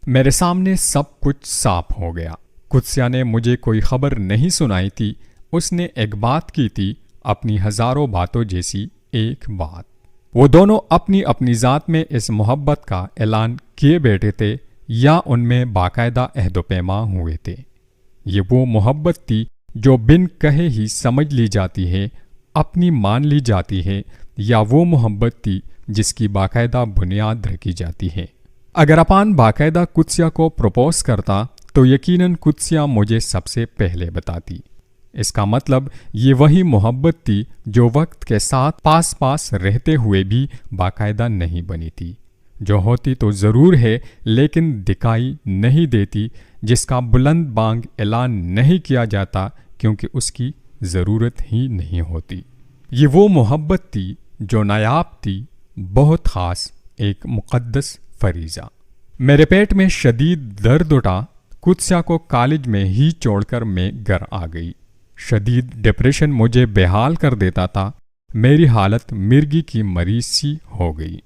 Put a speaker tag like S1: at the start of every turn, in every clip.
S1: میرے سامنے سب کچھ صاف ہو گیا۔ قدسیہ نے مجھے کوئی خبر نہیں سنائی تھی، اس نے ایک بات کی تھی، اپنی ہزاروں باتوں جیسی ایک بات۔ وہ دونوں اپنی اپنی ذات میں اس محبت کا اعلان کیے بیٹھے تھے یا ان میں باقاعدہ عہد و پیما ہوئے تھے۔ یہ وہ محبت تھی جو بن کہے ہی سمجھ لی جاتی ہے، اپنی مان لی جاتی ہے، یا وہ محبت تھی جس کی باقاعدہ بنیاد رکھی جاتی ہے۔ اگر اپان باقاعدہ قدسیہ کو پروپوز کرتا تو یقیناً قدسیہ مجھے سب سے پہلے بتاتی۔ اس کا مطلب یہ وہی محبت تھی جو وقت کے ساتھ پاس پاس رہتے ہوئے بھی باقاعدہ نہیں بنی تھی، جو ہوتی تو ضرور ہے لیکن دکھائی نہیں دیتی، جس کا بلند بانگ اعلان نہیں کیا جاتا کیونکہ اس کی ضرورت ہی نہیں ہوتی۔ یہ وہ محبت تھی جو نایاب تھی، بہت خاص، ایک مقدس فریضہ۔ میرے پیٹ میں شدید درد اٹھا۔ قدسیہ کو کالج میں ہی چھوڑ کر میں گھر آ گئی۔ شدید ڈپریشن مجھے بے حال کر دیتا تھا، میری حالت مرگی کی مریض سی ہو گئی۔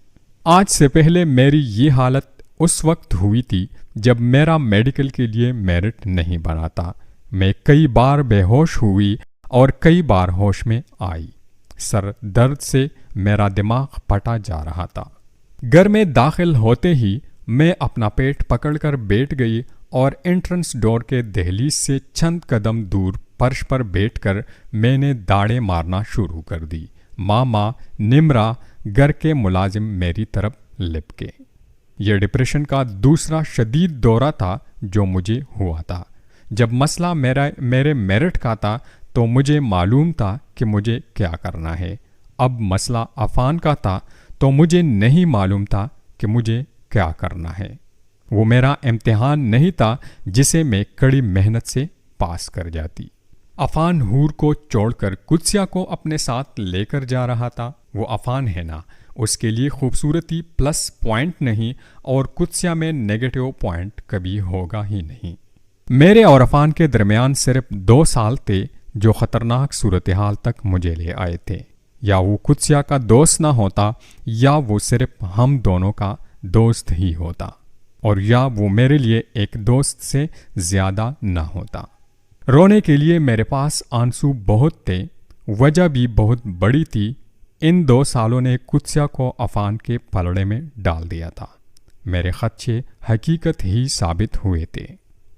S1: آج سے پہلے میری یہ حالت اس وقت ہوئی تھی جب میرا میڈیکل کے لیے میرٹ نہیں بنا تھا۔ میں کئی بار بے ہوش ہوئی اور کئی بار ہوش میں آئی۔ سر درد سے میرا دماغ پھٹا جا رہا تھا۔ گھر میں داخل ہوتے ہی میں اپنا پیٹ پکڑ کر بیٹھ گئی اور انٹرنس ڈور کے دہلیز سے چند قدم دور فرش پر بیٹھ کر میں نے داڑیں مارنا شروع کر دی۔ ماما، نمرا، گھر کے ملازم میری طرف لپکے۔ یہ ڈپریشن کا دوسرا شدید دورہ تھا جو مجھے ہوا تھا۔ جب مسئلہ میرے میرٹ کا تھا تو مجھے معلوم تھا کہ مجھے کیا کرنا ہے۔ اب مسئلہ عفان کا تھا تو مجھے نہیں معلوم تھا کہ مجھے کیا کرنا ہے۔ وہ میرا امتحان نہیں تھا جسے میں کڑی محنت سے پاس کر جاتی۔ عفان حور کو چھوڑ کر قدسیہ کو اپنے ساتھ لے کر جا رہا تھا۔ وہ عفان ہے نا، اس کے لیے خوبصورتی پلس پوائنٹ نہیں اور قدسیہ میں نیگیٹو پوائنٹ کبھی ہوگا ہی نہیں۔ میرے اور عفان کے درمیان صرف 2 سال تھے جو خطرناک صورتحال تک مجھے لے آئے تھے۔ یا وہ قدسیہ کا دوست نہ ہوتا یا وہ صرف ہم دونوں کا دوست ہی ہوتا، اور یا وہ میرے لیے ایک دوست سے زیادہ نہ ہوتا۔ رونے کے لیے میرے پاس آنسو بہت تھے، وجہ بھی بہت بڑی تھی۔ ان 2 سالوں نے قدسیہ کو عفان کے پلڑے میں ڈال دیا تھا۔ میرے خدشے حقیقت ہی ثابت ہوئے تھے۔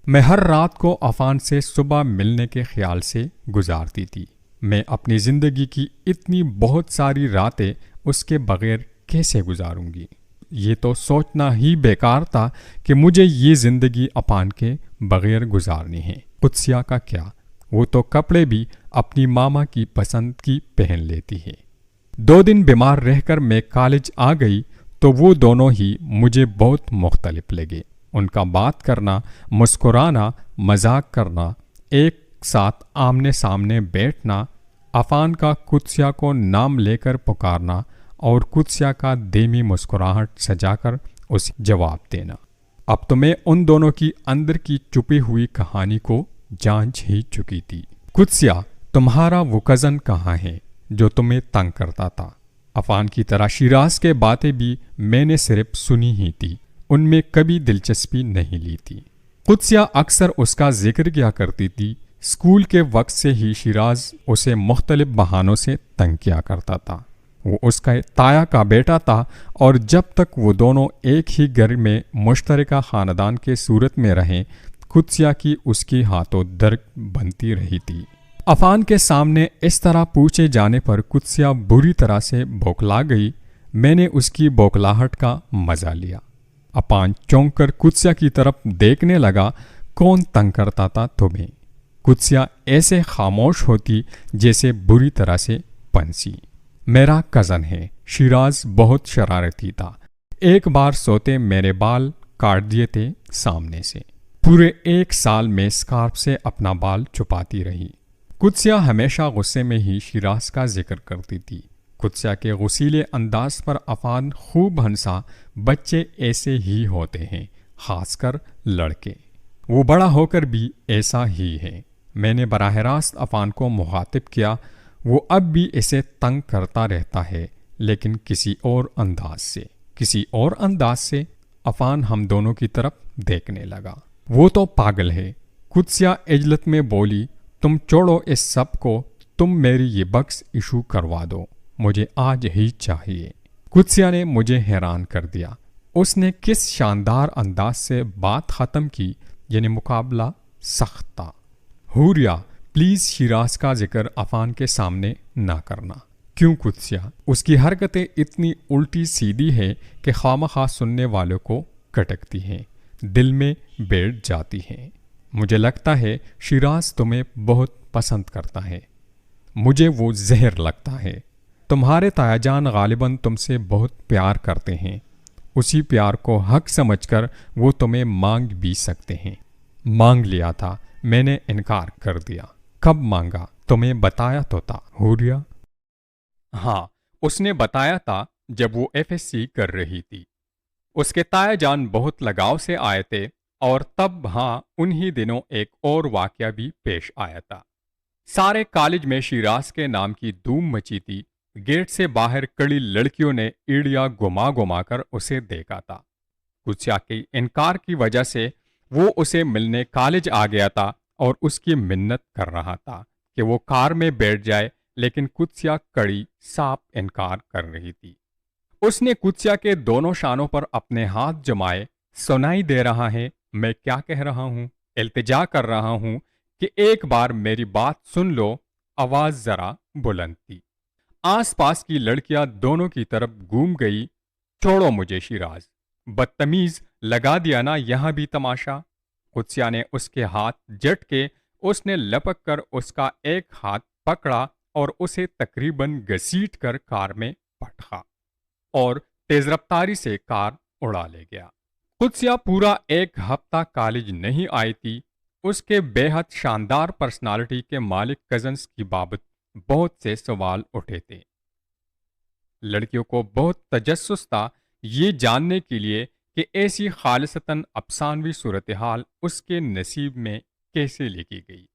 S1: میں ہر رات کو عفان سے صبح ملنے کے خیال سے گزارتی تھی۔ میں اپنی زندگی کی اتنی بہت ساری راتیں اس کے بغیر کیسے گزاروں گی؟ یہ تو سوچنا ہی بیکار تھا کہ مجھے یہ زندگی عفان کے بغیر گزارنی ہے۔ قدسیہ کا کیا؟ وہ تو کپڑے بھی اپنی ماما کی پسند کی پہن لیتی ہے۔ 2 دن بیمار رہ کر میں کالج آ گئی تو وہ دونوں ہی مجھے بہت مختلف لگے۔ ان کا بات کرنا، مسکرانا، مذاق کرنا، ایک ساتھ آمنے سامنے بیٹھنا، عفان کا قدسیہ کو نام لے کر پکارنا اور قدسیہ کا دھیمی مسکراہٹ سجا کر اسے جواب دینا۔ اب تو میں ان دونوں کی اندر کی چھپی ہوئی کہانی کو جانچ ہی چکی تھی۔ قدسیہ، تمہارا وہ کزن کہاں ہے جو تمہیں تنگ کرتا تھا؟ عفان کی طرح شیراز کے باتیں بھی میں نے صرف سنی ہی تھی، ان میں کبھی دلچسپی نہیں لی تھی۔ قدسیہ اکثر اس کا ذکر کیا کرتی تھی۔ اسکول کے وقت سے ہی شیراز اسے مختلف بہانوں سے تنگ کیا کرتا تھا۔ وہ اس کا تایا کا بیٹا تھا اور جب تک وہ دونوں ایک ہی گھر میں مشترکہ خاندان کے صورت میں رہیں، قدسیہ کی اس کی ہاتھوں درد بنتی رہی تھی۔ عفان کے سامنے اس طرح پوچھے جانے پر قدسیہ بری طرح سے بوکھلا گئی۔ میں نے اس کی بوکھلاہٹ کا مزہ لیا۔ عفان چونک کر قدسیہ کی طرف دیکھنے لگا۔ کون تنگ کرتا تھا تمہیں؟ قدسیہ ایسے خاموش ہوتی جیسے بری طرح سے پنسی۔ میرا کزن ہے۔ شیراز بہت شرارتی تھا۔ ایک بار سوتے میرے بال کاٹ دیے تھے سامنے سے۔ پورے 1 سال میں اسکارف سے اپنا بال چھپاتی رہی۔ قدسیہ ہمیشہ غصے میں ہی شیراز کا ذکر کرتی تھی۔ قدسیہ کے غصیلے انداز پر عفان خوب ہنسا۔ بچے ایسے ہی ہوتے ہیں، خاص کر لڑکے۔ وہ بڑا ہو کر بھی ایسا ہی ہے۔ میں نے براہ راست عفان کو مخاطب کیا۔ وہ اب بھی اسے تنگ کرتا رہتا ہے، لیکن کسی اور انداز سے۔ عفان ہم دونوں کی طرف دیکھنے لگا۔ وہ تو پاگل ہے، قدسیہ عجلت میں بولی۔ تم چھوڑو اس سب کو، تم میری یہ بکس ایشو کروا دو، مجھے آج ہی چاہیے۔ قدسیہ نے مجھے حیران کر دیا۔ اس نے کس شاندار انداز سے بات ختم کی، یعنی مقابلہ سخت تھا۔ حوریہ پلیز شیراز کا ذکر عفان کے سامنے نہ کرنا۔ کیوں قدسیہ؟ اس کی حرکتیں اتنی الٹی سیدھی ہیں کہ خوامخواہ سننے والوں کو کٹکتی ہیں، دل میں بیٹھ جاتی ہیں۔ مجھے لگتا ہے شیراز تمہیں بہت پسند کرتا ہے، مجھے وہ زہر لگتا ہے۔ تمہارے تایا جان غالباً تم سے بہت پیار کرتے ہیں، اسی پیار کو حق سمجھ کر وہ تمہیں مانگ بھی سکتے ہیں۔ مانگ لیا تھا، میں نے انکار کر دیا۔ کب مانگا؟ تمہیں بتایا تو تھا حوریہ۔ ہاں، اس نے بتایا تھا جب وہ ایف ایس سی کر رہی تھی۔ اس کے تایا جان بہت لگاؤ سے آئے تھے، اور تب ہاں انہی دنوں ایک اور واقعہ بھی پیش آیا تھا۔ سارے کالج میں شیراز کے نام کی دھوم مچی تھی۔ گیٹ سے باہر کڑی لڑکیوں نے ایڑیاں گھما گھما کر اسے دیکھا تھا۔ قدسیہ کے انکار کی وجہ سے وہ اسے ملنے کالج آ گیا تھا اور اس کی منت کر رہا تھا کہ وہ کار میں بیٹھ جائے، لیکن قدسیہ کڑی صاف انکار کر رہی تھی۔ اس نے قدسیہ کے دونوں شانوں پر اپنے ہاتھ جمائے۔ سنائی دے رہا ہے میں کیا کہہ رہا ہوں؟ التجا کر رہا ہوں کہ ایک بار میری بات سن لو۔ آواز ذرا بلند تھی۔ آس پاس کی لڑکیاں دونوں کی طرف گھوم گئی۔ چھوڑو مجھے شیراز، بدتمیز، لگا دیا نا یہاں بھی تماشا۔ قدسیہ نے اس کے ہاتھ جھٹکے۔ اس نے لپک کر اس کا ایک ہاتھ پکڑا اور اسے تقریباً گھسیٹ کر کار میں پٹکا اور تیز رفتاری سے کار اڑا لے گیا۔ قدسیہ پورا ایک ہفتہ کالج نہیں آئی تھی۔ اس کے بے حد شاندار پرسنالٹی کے مالک کزنز کی بابت بہت سے سوال اٹھے تھے۔ لڑکیوں کو بہت تجسس تھا یہ جاننے کے لیے کہ ایسی خالصتاً افسانوی صورتحال اس کے نصیب میں کیسے لکھی گئی،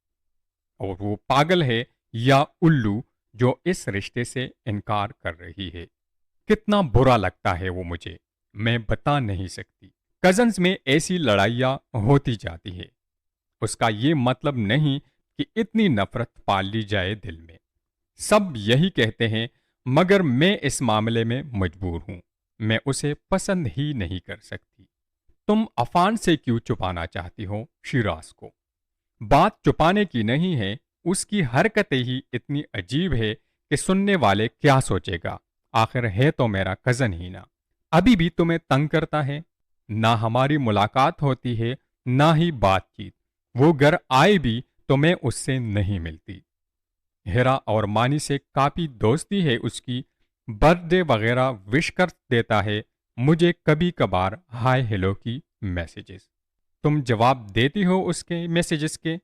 S1: اور وہ پاگل ہے یا الو جو اس رشتے سے انکار کر رہی ہے۔ کتنا برا لگتا ہے وہ مجھے، میں بتا نہیں سکتی۔ کزنز میں ایسی لڑائیاں ہوتی جاتی ہے، اس کا یہ مطلب نہیں کہ اتنی نفرت پال لی جائے دل میں۔ سب یہی کہتے ہیں، مگر میں اس معاملے میں مجبور ہوں، میں اسے پسند ہی نہیں کر سکتی۔ تم عفان سے کیوں چھپانا چاہتی ہو شیراز کو؟ بات چھپانے کی نہیں ہے، اس کی حرکتیں ہی اتنی عجیب ہے کہ سننے والے کیا سوچے گا۔ آخر ہے تو میرا کزن ہی نا۔ ابھی بھی تمہیں تنگ کرتا ہے؟ نہ ہماری ملاقات ہوتی ہے، نہ ہی بات چیت۔ وہ گھر آئے بھی تو میں اس سے نہیں ملتی۔ ہیرا اور مانی سے کافی دوستی ہے اس کی، برتھ ڈے وغیرہ وش کر دیتا ہے، مجھے کبھی کبھار ہائے ہیلو کی میسیجز۔ تم جواب دیتی ہو اس کے میسیجز کے؟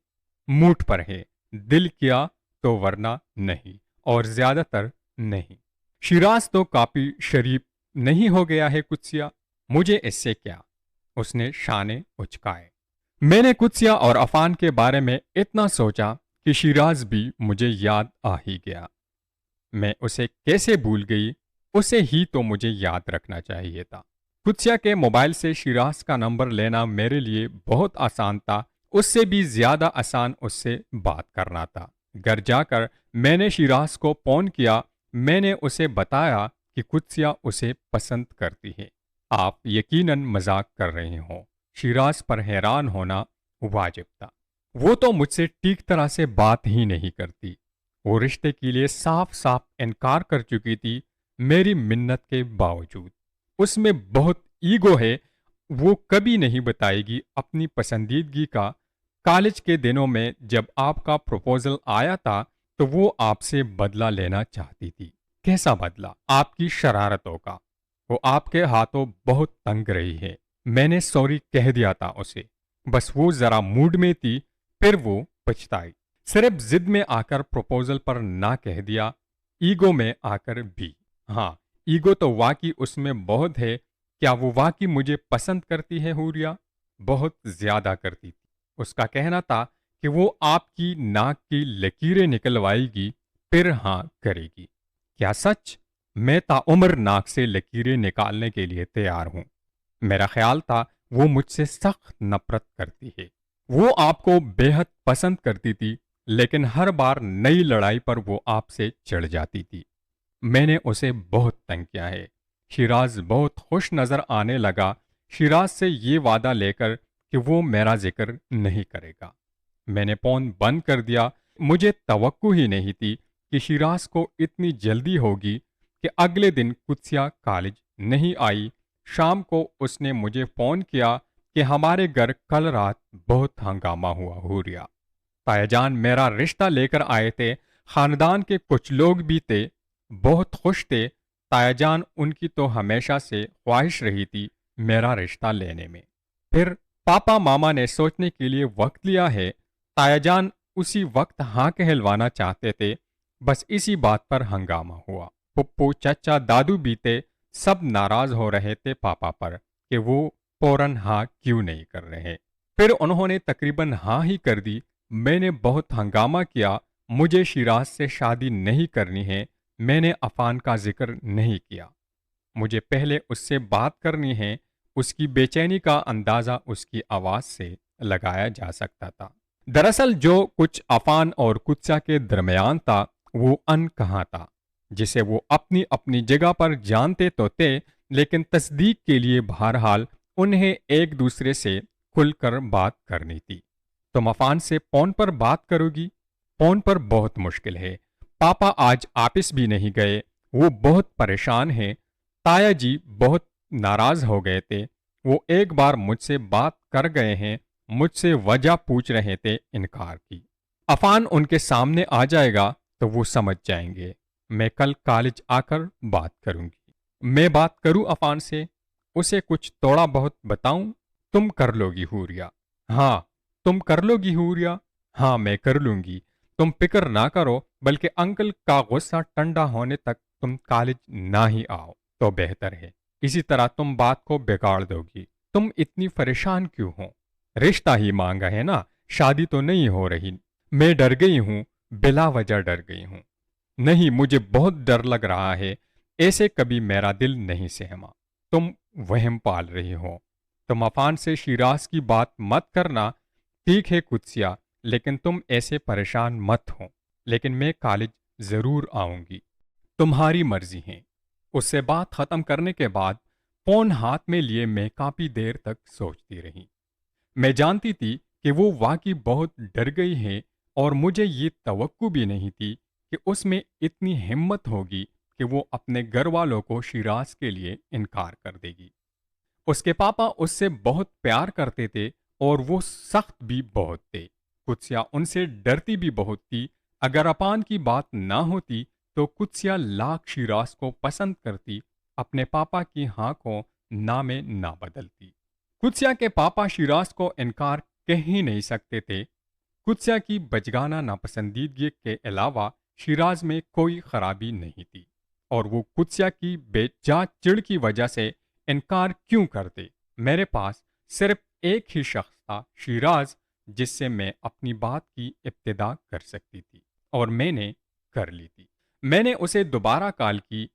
S1: موڈ پر ہے، دل کیا تو، ورنہ نہیں، اور زیادہ تر نہیں۔ شیراز تو کافی شریف نہیں ہو گیا ہے قدسیہ؟ مجھے اس سے کیا؟ اس نے شانے اچکائے۔ میں نے قدسیہ اور عفان کے بارے میں اتنا سوچا کہ شیراز بھی مجھے یاد آ ہی گیا۔ میں اسے کیسے بھول گئی؟ اسے ہی تو مجھے یاد رکھنا چاہیے تھا۔ قدسیہ کے موبائل سے شیراز کا نمبر لینا میرے لیے بہت آسان تھا، اس سے بھی زیادہ آسان اس سے بات کرنا تھا۔ گھر جا کر میں نے شیراز کو فون کیا۔ میں نے اسے بتایا کہ قدسیہ اسے پسند کرتی ہے۔ آپ یقیناً مذاق کر رہے ہوں۔ شیراز پر حیران ہونا واجب تھا۔ وہ تو مجھ سے ٹھیک طرح سے بات ہی نہیں کرتی۔ وہ رشتے کے لیے صاف صاف انکار کر چکی تھی، میری منت کے باوجود۔ اس میں بہت ایگو ہے، وہ کبھی نہیں بتائے گی اپنی پسندیدگی کا۔ کالج کے دنوں میں جب آپ کا پروپوزل آیا تھا تو وہ آپ سے بدلہ لینا چاہتی تھی۔ کیسا بدلہ؟ آپ کی شرارتوں کا۔ وہ آپ کے ہاتھوں بہت تنگ رہی ہے۔ میں نے سوری کہہ دیا تھا اسے، بس وہ ذرا موڈ میں تھی، پھر وہ پچھتائی۔ صرف ضد میں آ کر پروپوزل پر نہ کہہ دیا، ایگو میں آ کر بھی۔ ہاں، ایگو تو واقعی اس میں بہت ہے۔ کیا وہ واقعی مجھے پسند کرتی ہے حوریہ؟ بہت زیادہ کرتی تھی۔ اس کا کہنا تھا کہ وہ آپ کی ناک کی لکیریں نکلوائے گی، پھر ہاں کرے گی۔ کیا سچ؟ میں تا عمر ناک سے لکیریں نکالنے کے لیے تیار ہوں۔ میرا خیال تھا وہ مجھ سے سخت نفرت کرتی ہے۔ وہ آپ کو بے حد پسند کرتی تھی، لیکن ہر بار نئی لڑائی پر وہ آپ سے چڑھ جاتی تھی۔ میں نے اسے بہت تنگ کیا ہے۔ شیراز بہت خوش نظر آنے لگا، شیراز سے یہ وعدہ لے کر کہ وہ میرا ذکر نہیں کرے گا۔ میں نے فون بند کر دیا۔ مجھے توقع ہی نہیں تھی کہ شیراز کو اتنی جلدی ہوگی کہ اگلے دن قدسیہ کالج نہیں آئی۔ شام کو اس نے مجھے فون کیا کہ ہمارے گھر کل رات بہت ہنگامہ ہوا حوریہ۔ تایا جان میرا رشتہ لے کر آئے تھے، خاندان کے کچھ لوگ بھی تھے، بہت خوش تھے۔ تایا جان ان کی تو ہمیشہ سے خواہش رہی تھی میرا رشتہ لینے میں۔ پھر پاپا ماما نے سوچنے کے لیے وقت لیا ہے۔ تایا جان اسی وقت ہاں کہلوانا چاہتے تھے، بس اسی بات پر ہنگامہ ہوا۔ پپو چچا دادو بھی تھے، سب ناراض ہو رہے تھے پاپا پر کہ وہ فوراً ہاں کیوں نہیں کر رہے۔ پھر انہوں نے تقریباً ہاں ہی کر دی۔ میں نے بہت ہنگامہ کیا، مجھے شیراز سے شادی نہیں کرنی ہے۔ میں نے عفان کا ذکر نہیں کیا، مجھے پہلے اس سے بات کرنی ہے۔ اس کی بے چینی کا اندازہ اس کی آواز سے لگایا جا سکتا تھا۔ دراصل جو کچھ عفان اور قدسیہ کے درمیان تھا وہ ان کہاں تھا، جسے وہ اپنی اپنی جگہ پر جانتے تو تھے، لیکن تصدیق کے لیے بہرحال انہیں ایک دوسرے سے کھل کر بات کرنی تھی۔ تم عفان سے فون پر بات کرو گی؟ فون پر بہت مشکل ہے۔ پاپا آج آفس بھی نہیں گئے، وہ بہت پریشان ہیں۔ تایا جی بہت ناراض ہو گئے تھے، وہ ایک بار مجھ سے بات کر گئے ہیں، مجھ سے وجہ پوچھ رہے تھے، انکار کی۔ عفان ان کے سامنے آ جائے گا تو وہ سمجھ جائیں گے۔ میں کل کالج آ کر بات کروں گی۔ میں بات کروں عفان سے، اسے کچھ تھوڑا بہت بتاؤں؟ تم کر لو گی حوریہ؟ ہاں تم کر لو گی حوریہ؟ ہاں میں کر لوں گی۔ تم فکر نہ کرو، بلکہ انکل کا غصہ ٹھنڈا ہونے تک تم کالج نہ ہی آؤ تو بہتر ہے۔ اسی طرح تم بات کو بگاڑ دو گی۔ تم اتنی پریشان کیوں ہو؟ رشتہ ہی مانگا ہے نا، شادی تو نہیں ہو رہی۔ میں ڈر گئی ہوں، بلا وجہ ڈر گئی ہوں۔ نہیں، مجھے بہت ڈر لگ رہا ہے، ایسے کبھی میرا دل نہیں سہما۔ تم وہم پال رہی ہو۔ تم عفان سے شیراز کی بات مت کرنا۔ ٹھیک ہے قدسیہ، لیکن تم ایسے پریشان مت ہو۔ لیکن میں کالج ضرور آؤں گی، تمہاری مرضی ہے۔ اس سے بات ختم کرنے کے بعد فون ہاتھ میں لیے میں کافی دیر تک سوچتی رہی۔ میں جانتی تھی کہ وہ واقعی بہت ڈر گئی ہے، اور مجھے یہ توقع بھی نہیں تھی کہ اس میں اتنی ہمت ہوگی کہ وہ اپنے گھر والوں کو شیراز کے لیے انکار کر دے گی۔ اس کے پاپا اس سے بہت پیار کرتے تھے اور وہ سخت بھی بہت تھے۔ قدسیہ ان سے ڈرتی بھی بہت تھی۔ اگر عفان کی بات نہ ہوتی تو قدسیہ لاکھ شیراز کو پسند کرتی، اپنے پاپا کی ہاں کو نہ میں نہ بدلتی۔ قدسیہ کے پاپا شیراز کو انکار کہہ ہی نہیں سکتے تھے۔ قدسیہ کی بچگانہ ناپسندیدگی کے علاوہ شیراز میں کوئی خرابی نہیں تھی، اور وہ قدسیہ کی بے جا چڑ کی وجہ سے انکار کیوں کرتے؟ میرے پاس صرف ایک ہی شخص تھا، شیراز، جس سے میں اپنی بات کی ابتدا کر سکتی تھی، اور میں نے کر لی تھی۔ میں نے اسے دوبارہ کال کی۔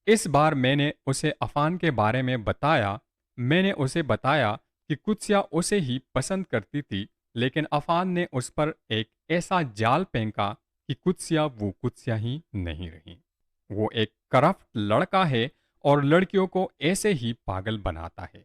S1: اس بار میں نے اسے عفان کے بارے میں بتایا۔ میں نے اسے بتایا کہ قدسیہ اسے ہی پسند کرتی تھی، لیکن عفان نے اس پر ایک ایسا جال پھینکا کہ قدسیہ وہ قدسیہ ہی نہیں رہی۔ وہ ایک کرپٹ لڑکا ہے اور لڑکیوں کو ایسے ہی پاگل بناتا ہے۔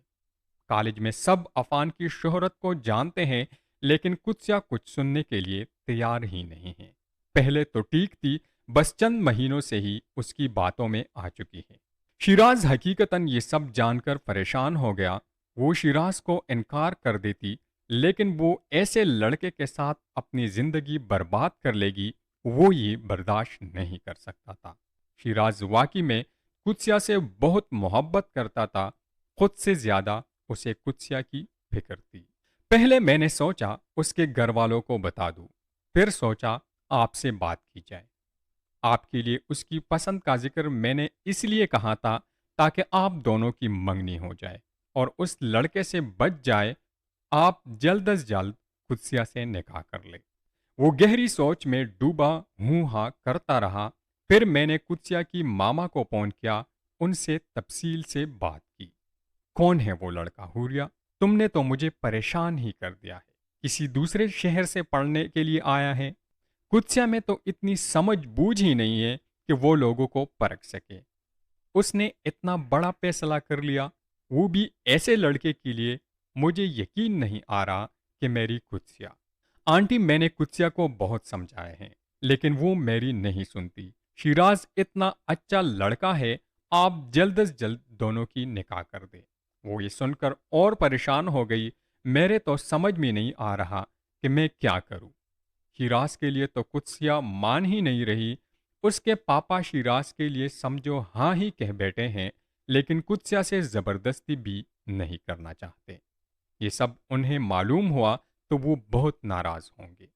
S1: کالج میں سب عفان کی شہرت کو جانتے ہیں، لیکن قدسیہ کچھ سننے کے لیے تیار ہی نہیں ہے۔ پہلے تو ٹھیک تھی، بس چند مہینوں سے ہی اس کی باتوں میں آ چکی ہے۔ شیراز حقیقتاً یہ سب جان کر پریشان ہو گیا۔ وہ شیراز کو انکار کر دیتی، لیکن وہ ایسے لڑکے کے ساتھ اپنی زندگی برباد کر لے گی، وہ یہ برداشت نہیں کر سکتا تھا۔ شیراز واقعی میں قدسیہ سے بہت محبت کرتا تھا، خود سے زیادہ اسے قدسیہ کی فکر تھی۔ پہلے میں نے سوچا اس کے گھر والوں کو بتا دوں، پھر سوچا آپ سے بات کی جائے۔ آپ کے لیے اس کی پسند کا ذکر میں نے اس لیے کہا تھا تاکہ آپ دونوں کی منگنی ہو جائے اور اس لڑکے سے بچ جائے۔ آپ جلد از جلد قدسیہ سے نکاح کر لیں۔ وہ گہری سوچ میں ڈوبا ہوں ہاں کرتا رہا۔ پھر میں نے قدسیہ کی ماما کو فون کیا، ان سے تفصیل سے بات کی۔ کون ہے وہ لڑکا حوریہ؟ تم نے تو مجھے پریشان ہی کر دیا ہے، کسی دوسرے شہر سے پڑھنے کے لیے آیا ہے؟ قدسیہ میں تو اتنی سمجھ بوجھ ہی نہیں ہے کہ وہ لوگوں کو پرکھ سکے۔ اس نے اتنا بڑا فیصلہ کر لیا، وہ بھی ایسے لڑکے کے لیے۔ مجھے یقین نہیں آ رہا کہ میری قدسیہ۔ آنٹی، میں نے قدسیہ کو بہت سمجھائے ہیں لیکن وہ میری نہیں سنتی۔ شیراز اتنا اچھا لڑکا ہے، آپ جلد از جلد دونوں کی نکاح کر دیں۔ وہ یہ سن کر اور پریشان ہو گئی۔ میرے تو سمجھ میں نہیں آ رہا کہ میں کیا کروں۔ شیراز کے لیے تو قدسیہ مان ہی نہیں رہی۔ اس کے پاپا شیراز کے لیے سمجھو ہاں ہی کہہ بیٹھے ہیں، لیکن قدسیہ سے زبردستی بھی نہیں کرنا چاہتے۔ یہ سب انہیں معلوم ہوا تو وہ بہت ناراض ہوں گے۔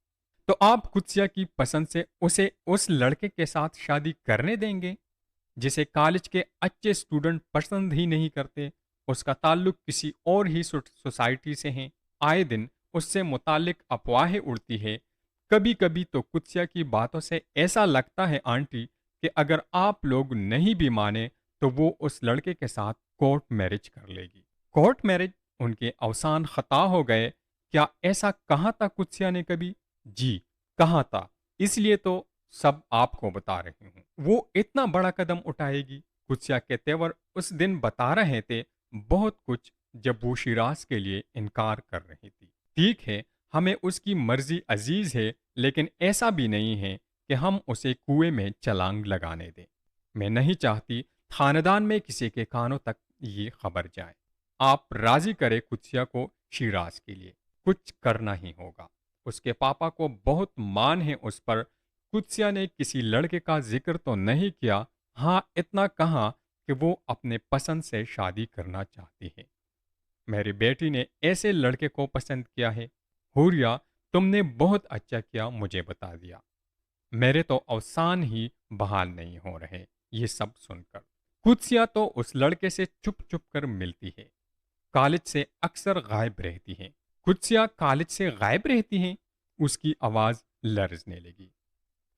S1: تو آپ قدسیہ کی پسند سے اسے اس لڑکے کے ساتھ شادی کرنے دیں گے جسے کالج کے اچھے اسٹوڈنٹ پسند ہی نہیں کرتے؟ اس کا تعلق کسی اور ہی سوسائٹی سے ہے، آئے دن اس سے متعلق افواہیں اڑتی ہے۔ کبھی کبھی تو قدسیہ کی باتوں سے ایسا لگتا ہے آنٹی کہ اگر آپ لوگ نہیں بھی مانے تو وہ اس لڑکے کے ساتھ کورٹ میرج کر لے گی۔ Court marriage? ان کے اوسان خطا ہو گئے۔ کیا ایسا کہا تھا قدسیہ نے کبھی؟ جی کہا تھا، اس لیے تو سب آپ کو بتا رہی ہوں۔ وہ اتنا بڑا قدم اٹھائے گی؟ قدسیہ کے تیور اس دن بتا رہے تھے بہت کچھ جب وہ شیراز کے لیے انکار کر رہی تھی۔ ٹھیک ہے، ہمیں اس کی مرضی عزیز ہے، لیکن ایسا بھی نہیں ہے کہ ہم اسے کنویں میں چھلانگ لگانے دیں۔ میں نہیں چاہتی خاندان میں کسی کے کانوں تک یہ خبر جائے۔ آپ راضی کرے قدسیہ کو شیراز کے لیے، کچھ کرنا ہی ہوگا۔ اس کے پاپا کو بہت مان ہے اس پر۔ قدسیہ نے کسی لڑکے کا ذکر تو نہیں کیا، ہاں اتنا کہا کہ وہ اپنے پسند سے شادی کرنا چاہتی ہے۔ میری بیٹی نے ایسے لڑکے کو پسند کیا ہے۔ حوریہ، تم نے بہت اچھا کیا مجھے بتا دیا۔ میرے تو اوسان ہی بحال نہیں ہو رہے یہ سب سن کر۔ قدسیہ تو اس لڑکے سے چھپ چھپ کر ملتی ہے، کالج سے اکثر غائب رہتی ہے۔ قدسیہ کالج سے غائب رہتی ہیں؟ اس کی آواز لرزنے لگی۔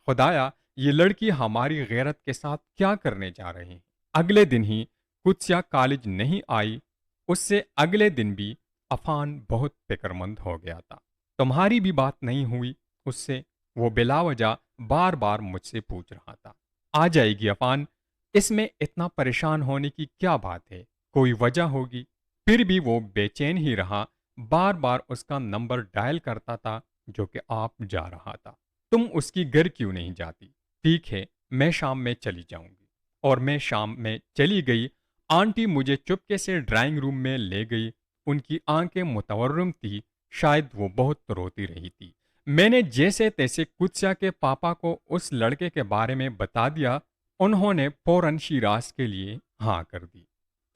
S1: خدایا، یہ لڑکی ہماری غیرت کے ساتھ کیا کرنے جا رہی ہے؟ اگلے دن ہی قدسیہ کالج نہیں آئی۔ اس سے اگلے دن بھی عفان بہت فکر مند ہو گیا تھا۔ تمہاری بھی بات نہیں ہوئی اس سے؟ وہ بلا وجہ بار بار مجھ سے پوچھ رہا تھا۔ آ جائے گی عفان، اس میں اتنا پریشان ہونے کی کیا بات ہے؟ کوئی وجہ ہوگی۔ پھر بھی وہ بے چین ہی رہا، بار بار اس کا نمبر ڈائل کرتا تھا جو کہ آپ جا رہا تھا۔ تم اس کی گھر کیوں نہیں جاتی؟ ٹھیک ہے، میں شام میں چلی جاؤں گی۔ اور میں شام میں چلی گئی۔ آنٹی مجھے چپکے سے ڈرائنگ روم میں لے گئی۔ ان کی آنکھیں متورم تھی، شاید وہ بہت روتی رہی تھی۔ میں نے جیسے تیسے قدسیہ کے پاپا کو اس لڑکے کے بارے میں بتا دیا۔ انہوں نے فوراً شیراز کے لیے ہاں کر دی۔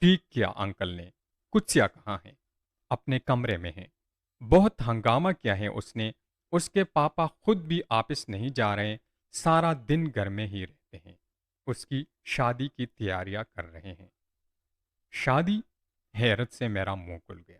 S1: ٹھیک کیا انکل نے۔ قدسیہ کہاں ہے؟ اپنے کمرے میں ہے۔ بہت ہنگامہ کیا ہے اس نے۔ اس کے پاپا خود بھی آفس نہیں جا رہے، سارا دن گھر میں ہی رہتے ہیں۔ اس کی شادی کی تیاریاں کر رہے ہیں۔ شادی؟ حیرت سے میرا منہ کھل گیا۔